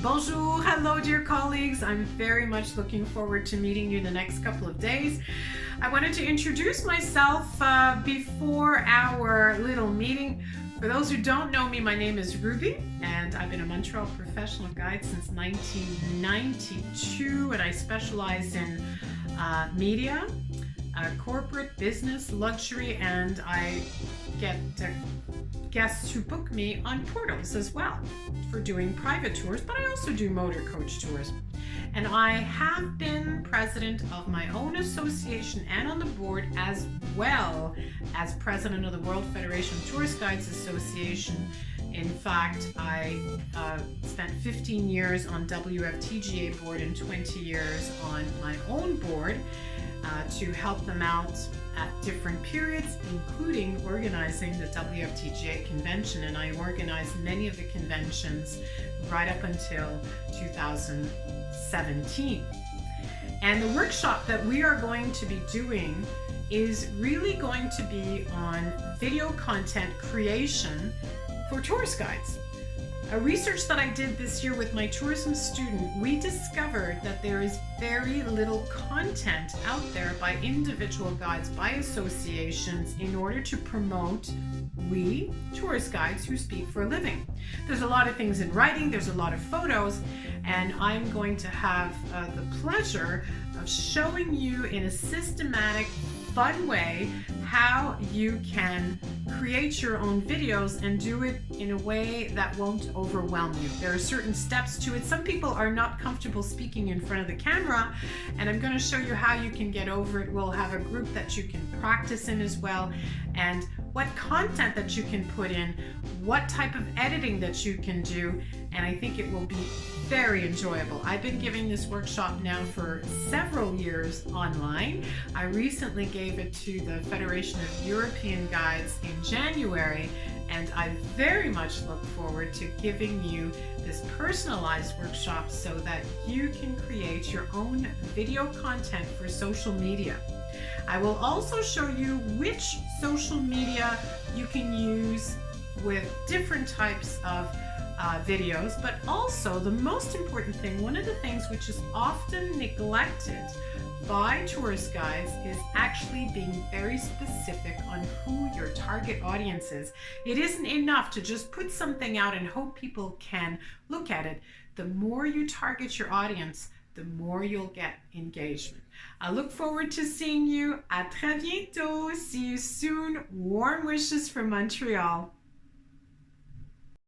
Bonjour, hello dear colleagues. I'm very much looking forward to meeting you the next couple of days. I wanted to introduce myself before our little meeting. For those who don't know me, my name is Ruby and I've been a Montreal professional guide since 1992, and I specialize in media, corporate, business, luxury, and I get guests who book me on portals as well for doing private tours, but I also do motor coach tours. And I have been president of my own association and on the board, as well as president of the World Federation of Tourist Guides Association. In fact, I spent 15 years on WFTGA board and 20 years on my own board to help them out at different periods, including organizing the WFTGA convention. And I organized many of the conventions right up until 2017. And the workshop that we are going to be doing is really going to be on video content creation for tourist guides. A research that I did this year with my tourism student, we discovered that there is very little content out there by individual guides, by associations, in order to promote we tourist guides who speak for a living. There's a lot of things in writing, there's a lot of photos, and I'm going to have the pleasure of showing you in a systematic, fun way how you can create your own videos and do it in a way that won't overwhelm you. There are certain steps to it. Some people are not comfortable speaking in front of the camera, and I'm going to show you how you can get over it. We'll have a group that you can practice in as well, and what content that you can put in, what type of editing that you can do, and I think it will be very enjoyable. I've been giving this workshop now for several years online. I recently gave it to the Federation of European Guides in January, and I very much look forward to giving you this personalized workshop so that you can create your own video content for social media. I will also show you which social media you can use with different types of videos, but also the most important thing, one of the things which is often neglected by tourist guides, is actually being very specific on who your target audience is. It isn't enough to just put something out and hope people can look at it. The more you target your audience, the more you'll get engagement. I look forward to seeing you. À très bientôt. See you soon. Warm wishes from Montreal.